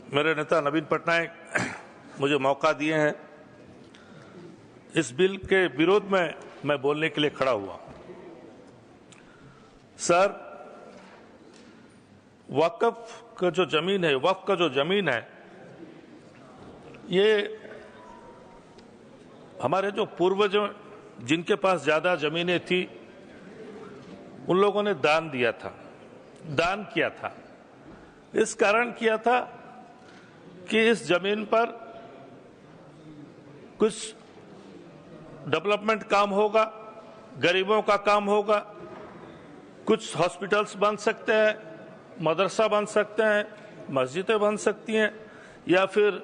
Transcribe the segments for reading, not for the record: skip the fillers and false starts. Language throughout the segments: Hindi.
मेरे नेता नवीन पटनायक मुझे मौका दिए हैं, इस बिल के विरोध में मैं बोलने के लिए खड़ा हुआ। सर, वक्फ का जो जमीन है, वक्फ का जो जमीन है, ये हमारे जो पूर्वजों जिनके पास ज्यादा जमीनें थी उन लोगों ने दान दिया था, दान किया था। इस कारण किया था कि इस जमीन पर कुछ डेवलपमेंट काम होगा, गरीबों का काम होगा, कुछ हॉस्पिटल्स बन सकते हैं, मदरसा बन सकते हैं, मस्जिदें बन सकती हैं, या फिर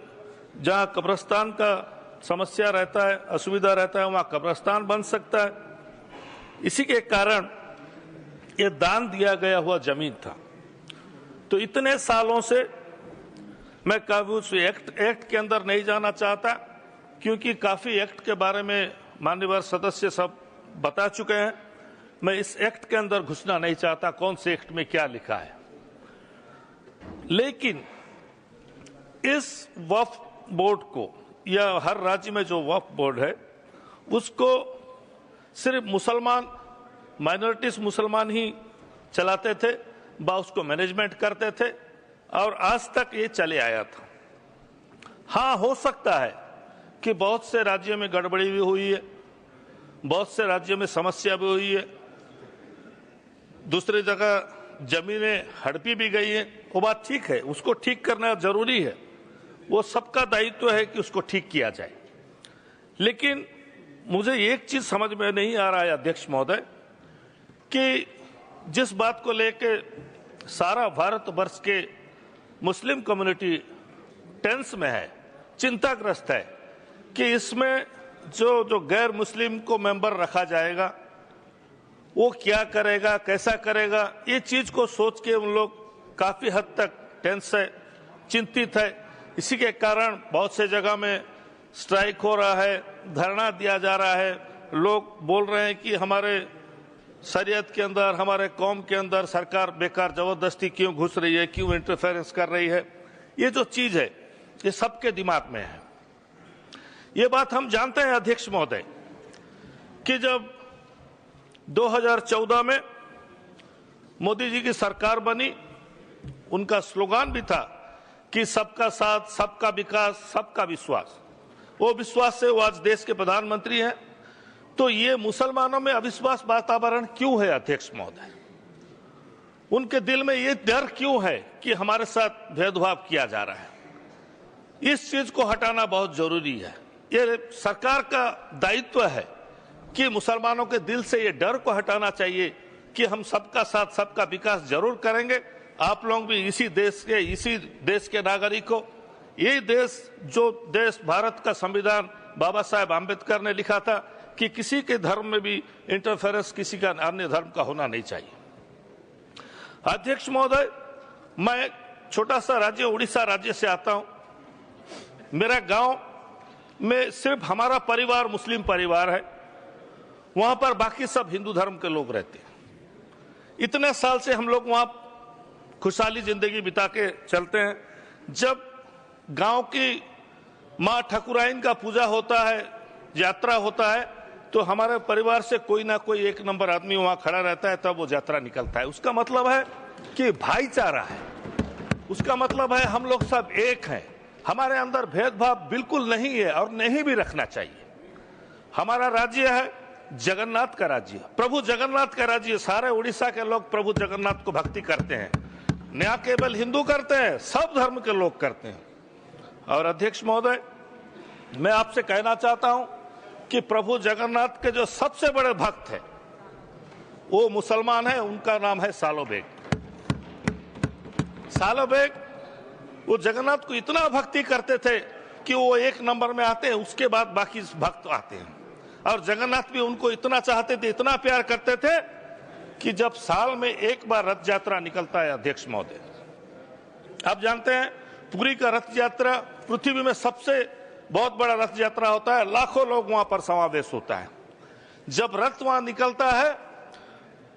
जहां कब्रिस्तान का समस्या रहता है, असुविधा रहता है, वहां कब्रिस्तान बन सकता है। इसी के कारण ये दान दिया गया हुआ जमीन था। तो इतने सालों से मैं कभी उस एक्ट के अंदर नहीं जाना चाहता, क्योंकि काफी एक्ट के बारे में माननीय सदस्य सब बता चुके हैं। मैं इस एक्ट के अंदर घुसना नहीं चाहता, कौन से एक्ट में क्या लिखा है। लेकिन इस वक्फ बोर्ड को, या हर राज्य में जो वक्फ बोर्ड है, उसको सिर्फ मुसलमान, माइनॉरिटीज मुसलमान ही चलाते थे, उसको मैनेजमेंट करते थे, और आज तक ये चले आया था। हाँ, हो सकता है कि बहुत से राज्यों में गड़बड़ी भी हुई है, बहुत से राज्यों में समस्या भी हुई है, दूसरी जगह जमीनें हड़पी भी गई हैं। वो बात ठीक है, उसको ठीक करना जरूरी है, वो सबका दायित्व है कि उसको ठीक किया जाए। लेकिन मुझे एक चीज समझ में नहीं आ रहा है अध्यक्ष महोदय, कि जिस बात को लेके सारा भारतवर्ष के मुस्लिम कम्युनिटी टेंस में है, चिंताग्रस्त है, कि इसमें जो गैर मुस्लिम को मेंबर रखा जाएगा, वो क्या करेगा, कैसा करेगा, ये चीज को सोच के उन लोग काफी हद तक टेंस है, चिंतित है। इसी के कारण बहुत से जगह में स्ट्राइक हो रहा है, धरना दिया जा रहा है। लोग बोल रहे हैं कि हमारे शरीयत के अंदर, हमारे कौम के अंदर सरकार बेकार जबरदस्ती क्यों घुस रही है, क्यों इंटरफेरेंस कर रही है। ये जो चीज है, ये सबके दिमाग में है। ये बात हम जानते हैं अध्यक्ष महोदय, कि जब 2014 में मोदी जी की सरकार बनी, उनका स्लोगन भी था कि सबका साथ, सबका विकास, सबका विश्वास। वो विश्वास से वो आज देश के प्रधानमंत्री हैं। तो ये मुसलमानों में अविश्वास वातावरण क्यों है अध्यक्ष महोदय? उनके दिल में ये डर क्यों है कि हमारे साथ भेदभाव किया जा रहा है? इस चीज को हटाना बहुत जरूरी है। ये सरकार का दायित्व है कि मुसलमानों के दिल से ये डर को हटाना चाहिए कि हम सबका साथ, सबका विकास जरूर करेंगे। आप लोग भी इसी देश के नागरिक हो। यही देश, जो देश भारत का संविधान बाबा साहेब आम्बेडकर ने लिखा था कि किसी के धर्म में भी इंटरफेरेंस किसी का अन्य धर्म का होना नहीं चाहिए। अध्यक्ष महोदय, मैं छोटा सा राज्य, उड़ीसा राज्य से आता हूं। मेरा गांव में सिर्फ हमारा परिवार मुस्लिम परिवार है, वहां पर बाकी सब हिंदू धर्म के लोग रहते हैं। इतने साल से हम लोग वहां खुशहाली जिंदगी बिता के चलते हैं। जब गांव की मां ठकुराइन का पूजा होता है, यात्रा होता है, तो हमारे परिवार से कोई ना कोई एक नंबर आदमी वहां खड़ा रहता है, तब वो यात्रा निकलता है। उसका मतलब है कि भाईचारा है, उसका मतलब है हम लोग सब एक हैं। हमारे अंदर भेदभाव बिल्कुल नहीं है और नहीं भी रखना चाहिए। हमारा राज्य है जगन्नाथ का राज्य, प्रभु जगन्नाथ का राज्य। सारे उड़ीसा के लोग प्रभु जगन्नाथ को भक्ति करते हैं। न केवल हिंदू करते हैं, सब धर्म के लोग करते हैं। और अध्यक्ष महोदय, मैं आपसे कहना चाहता हूं कि प्रभु जगन्नाथ के जो सबसे बड़े भक्त हैं वो मुसलमान है, उनका नाम है सालो बेग। सालो बेग वो जगन्नाथ को इतना भक्ति करते थे कि वो एक नंबर में आते हैं, उसके बाद बाकी भक्त आते हैं। और जगन्नाथ भी उनको इतना चाहते थे, इतना प्यार करते थे कि जब साल में एक बार रथ यात्रा निकलता है अध्यक्ष महोदय, आप जानते हैं पुरी का रथ यात्रा पृथ्वी में सबसे बहुत बड़ा रथ यात्रा होता है, लाखों लोग वहां पर समावेश होता है। जब रथ वहां निकलता है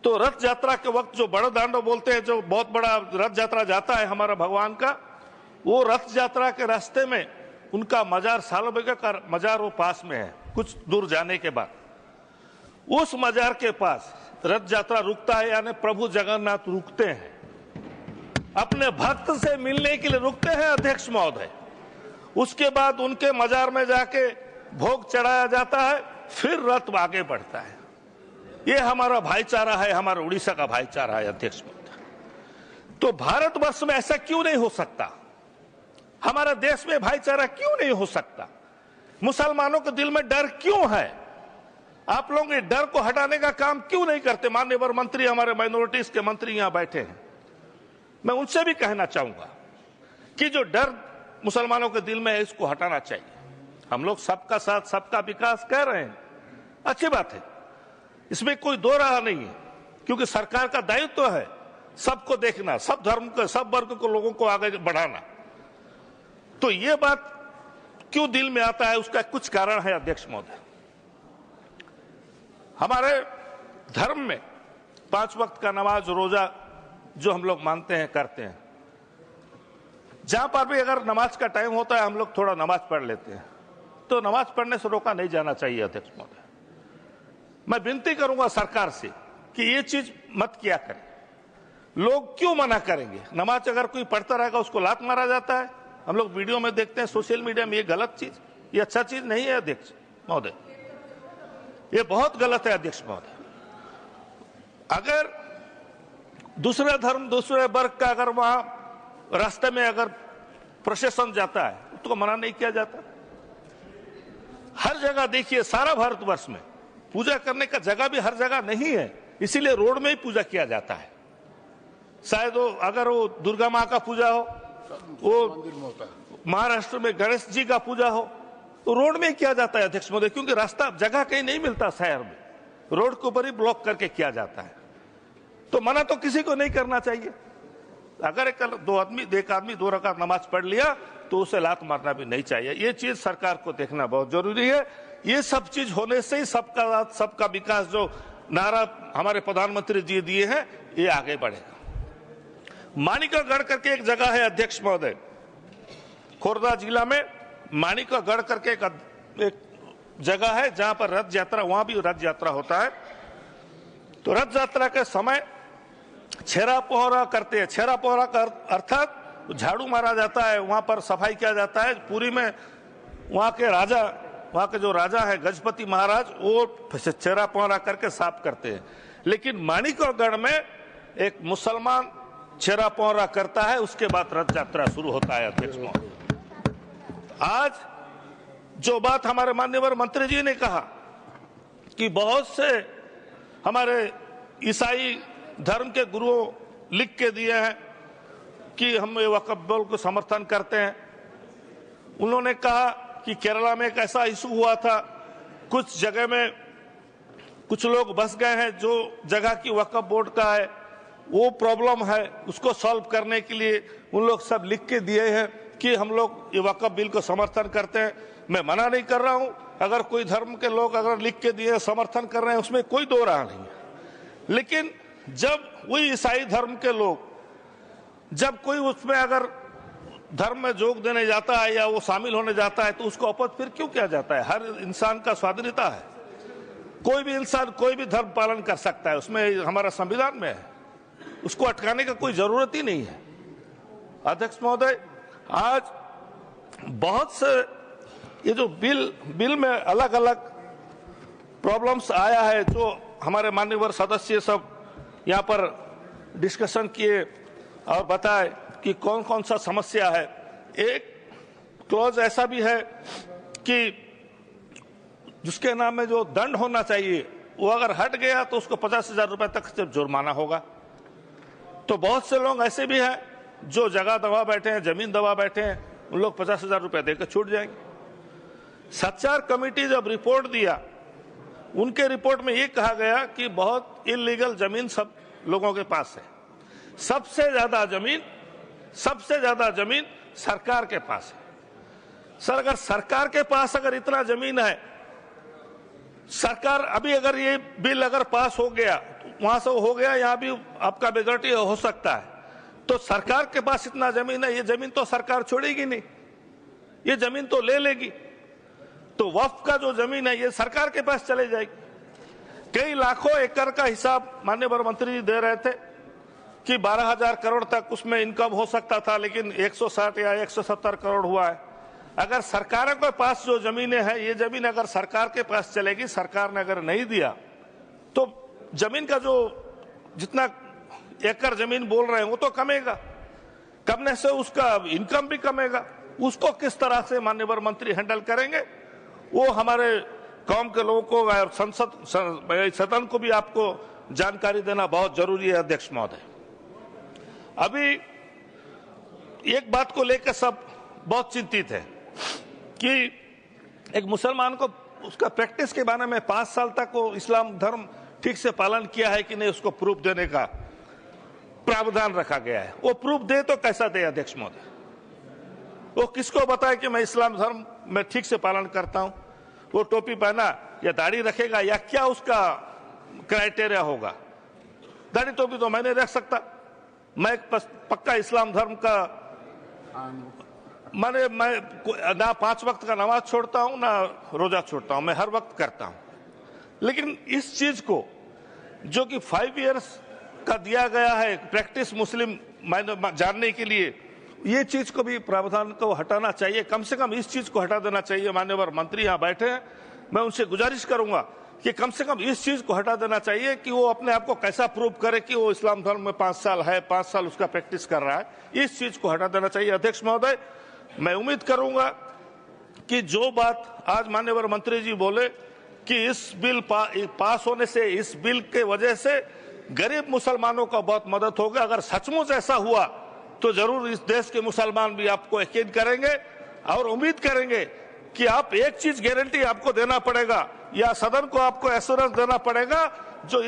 तो रथ यात्रा के वक्त जो बड़ा दांडो बोलते हैं, जो बहुत बड़ा रथ यात्रा जाता है हमारा भगवान का, वो रथ यात्रा के रास्ते में उनका मजार सालोबेगा का मजार वो पास में है, कुछ दूर जाने के बाद उस मजार के पास रथ यात्रा रुकता है, यानी प्रभु जगन्नाथ रुकते हैं, अपने भक्त से मिलने के लिए रुकते हैं अध्यक्ष महोदय। उसके बाद उनके मजार में जाके भोग चढ़ाया जाता है, फिर रथ आगे बढ़ता है। ये हमारा भाईचारा है, हमारा उड़ीसा का भाईचारा है अध्यक्ष महोदय। तो भारतवर्ष में ऐसा क्यों नहीं हो सकता? हमारा देश में भाईचारा क्यों नहीं हो सकता? मुसलमानों के दिल में डर क्यों है? आप लोग ये डर को हटाने का काम क्यों नहीं करते? माननीय मंत्री, हमारे माइनॉरिटीज के मंत्री यहां बैठे हैं, मैं उनसे भी कहना चाहूंगा कि जो डर मुसलमानों के दिल में है, इसको हटाना चाहिए। हम लोग सबका साथ सबका विकास कह रहे हैं, अच्छी बात है, इसमें कोई दो राह नहीं है, क्योंकि सरकार का दायित्व है सबको देखना, सब धर्म के, सब वर्ग को, लोगों को आगे बढ़ाना। तो ये बात क्यों दिल में आता है, उसका कुछ कारण है अध्यक्ष महोदय। हमारे धर्म में 5 वक्त का नमाज रोजा जो हम लोग मानते हैं, करते हैं, जहां पर भी अगर नमाज का टाइम होता है हम लोग थोड़ा नमाज पढ़ लेते हैं, तो नमाज पढ़ने से रोका नहीं जाना चाहिए अध्यक्ष महोदय। मैं विनती करूंगा सरकार से कि ये चीज मत किया करें। लोग क्यों मना करेंगे? नमाज अगर कोई पढ़ता रहेगा उसको लात मारा जाता है, हम लोग वीडियो में देखते हैं, सोशल मीडिया में। ये गलत चीज, ये अच्छा चीज नहीं है अध्यक्ष महोदय, ये बहुत गलत है अध्यक्ष महोदय। अगर दूसरे धर्म, दूसरे वर्ग का अगर वहां रास्ते में अगर प्रोसेशन जाता है तो मना नहीं किया जाता। हर जगह देखिए, सारा भारतवर्ष में पूजा करने का जगह भी हर जगह नहीं है, इसीलिए रोड में ही पूजा किया जाता है। शायद वो अगर वो दुर्गा माँ का पूजा हो, वो महाराष्ट्र में गणेश जी का पूजा हो, तो रोड में ही किया जाता है अध्यक्ष महोदय, क्योंकि रास्ता जगह कहीं नहीं मिलता शहर में, रोड के ऊपर ही ब्लॉक करके किया जाता है। तो मना तो किसी को नहीं करना चाहिए। अगर एक आदमी 2 रकात नमाज पढ़ लिया तो उसे लात मारना भी नहीं चाहिए। ये चीज सरकार को देखना बहुत जरूरी है। ये सब चीज होने से ही सबका साथ सबका विकास जो नारा हमारे प्रधानमंत्री जी दिए हैं, ये आगे बढ़ेगा। माणिकागढ़ करके एक जगह है अध्यक्ष महोदय, खोर्धा जिला में माणिकागढ़ करके एक जगह है जहां पर रथ यात्रा, वहां भी रथ यात्रा होता है। तो रथ यात्रा के समय छेरा पोहरा करते हैं। छेरा पोहरा का अर्थात झाड़ू मारा जाता है, वहां पर सफाई किया जाता है पूरी में। वहां के जो राजा है गजपति महाराज, वो छेरा पोहरा करके साफ करते हैं। लेकिन माणिकागढ़ में एक मुसलमान छेरा पोहरा करता है, उसके बाद रथ यात्रा शुरू होता है अध्यक्ष महोदय। आज जो बात हमारे माननीय मंत्री जी ने कहा कि बहुत से हमारे ईसाई धर्म के गुरुओं लिख के दिए हैं कि हम वक्फ बोर्ड को समर्थन करते हैं। उन्होंने कहा कि केरला में एक ऐसा इशू हुआ था, कुछ जगह में कुछ लोग बस गए हैं, जो जगह की वक्फ बोर्ड का है वो प्रॉब्लम है, उसको सॉल्व करने के लिए उन लोग सब लिख के दिए हैं कि हम लोग ये वक्फ बिल को समर्थन करते हैं। मैं मना नहीं कर रहा हूं, अगर कोई धर्म के लोग अगर लिख के दिए समर्थन कर रहे हैं, उसमें कोई दो राह नहीं है। लेकिन जब वही ईसाई धर्म के लोग जब कोई उसमें अगर धर्म में जोग देने जाता है या वो शामिल होने जाता है, तो उसको अपद फिर क्यों किया जाता है? हर इंसान का स्वाधीनता है, कोई भी इंसान कोई भी धर्म पालन कर सकता है, उसमें हमारा संविधान में है, उसको अटकाने का कोई जरूरत ही नहीं है। अध्यक्ष महोदय, आज बहुत से ये जो बिल में अलग अलग प्रॉब्लम्स आया है, जो हमारे माननीय सदस्य सब यहाँ पर डिस्कशन किए और बताए कि कौन कौन सा समस्या है। एक क्लॉज ऐसा भी है कि जिसके नाम में जो दंड होना चाहिए वो अगर हट गया तो उसको 50,000 रुपए तक सिर्फ जुर्माना होगा। तो बहुत से लोग ऐसे भी हैं जो जगह दबा बैठे हैं, जमीन दबा बैठे हैं, उन लोग 50,000 रुपए देकर छूट जाएंगे। सच्चार कमेटी जब रिपोर्ट दिया, उनके रिपोर्ट में ये कहा गया कि बहुत इलीगल जमीन सब लोगों के पास है। सबसे ज्यादा जमीन सरकार के पास है। सर, अगर सरकार के पास अगर इतना जमीन है, सरकार अभी अगर ये बिल अगर पास हो गया, वहां से हो गया, यहाँ भी आपका मेजॉरिटी हो सकता है, तो सरकार के पास इतना जमीन है, ये जमीन तो सरकार छोड़ेगी नहीं, ये जमीन तो ले लेगी। तो वक्फ का जो जमीन है ये सरकार के पास चले जाएगी। कई लाखों एकड़ का हिसाब माननीय वन मंत्री जी दे रहे थे कि 12,000 करोड़ तक उसमें इनकम हो सकता था, लेकिन 160 या 170 करोड़ हुआ है। अगर सरकारों के पास जो जमीनें हैं, ये जमीन अगर सरकार के पास चलेगी, सरकार ने अगर नहीं दिया तो जमीन का जो जितना एकड़ जमीन बोल रहे हैं वो तो कमेगा, कमने से उसका इनकम भी कमेगा। उसको किस तरह से माननीय वन मंत्री हैंडल करेंगे, वो हमारे कौम के लोगों को और सदन को भी आपको जानकारी देना बहुत जरूरी है। अध्यक्ष महोदय, अभी एक बात को लेकर सब बहुत चिंतित है कि एक मुसलमान को उसका प्रैक्टिस के बारे में 5 साल तक वो इस्लाम धर्म ठीक से पालन किया है कि नहीं, उसको प्रूफ देने का प्रावधान रखा गया है। वो प्रूफ दे तो कैसा दे अध्यक्ष महोदय? वो किसको बताए कि मैं इस्लाम धर्म में ठीक से पालन करता हूं? वो टोपी पहना या दाढ़ी रखेगा या क्या उसका क्राइटेरिया होगा? दाढ़ी टोपी तो मैं नहीं रख सकता, मैं पक्का इस्लाम धर्म का मैं ना 5 वक्त का नमाज छोड़ता हूं ना रोजा छोड़ता हूं, मैं हर वक्त करता हूं। लेकिन इस चीज को जो कि 5 इयर्स का दिया गया है प्रैक्टिस मुस्लिम जानने के लिए, ये चीज को भी प्रावधान को हटाना चाहिए। कम से कम इस चीज को हटा देना चाहिए। मान्यवर मंत्री यहाँ बैठे हैं, मैं उनसे गुजारिश करूंगा कि कम से कम इस चीज को हटा देना चाहिए कि वो अपने आप को कैसा प्रूव करे कि वो इस्लाम धर्म में 5 साल है, 5 साल उसका प्रैक्टिस कर रहा है। इस चीज को हटा देना चाहिए। अध्यक्ष महोदय, मैं उम्मीद करूंगा कि जो बात आज मान्यवर मंत्री जी बोले कि इस बिल पास होने से, इस बिल के वजह से गरीब मुसलमानों का बहुत मदद होगा। अगर सचमुच ऐसा हुआ तो जरूर इस देश के मुसलमान भी आपको यकीन करेंगे और उम्मीद करेंगे कि आप एक चीज गारंटी आपको देना पड़ेगा या सदन को आपको एश्योरेंस देना पड़ेगा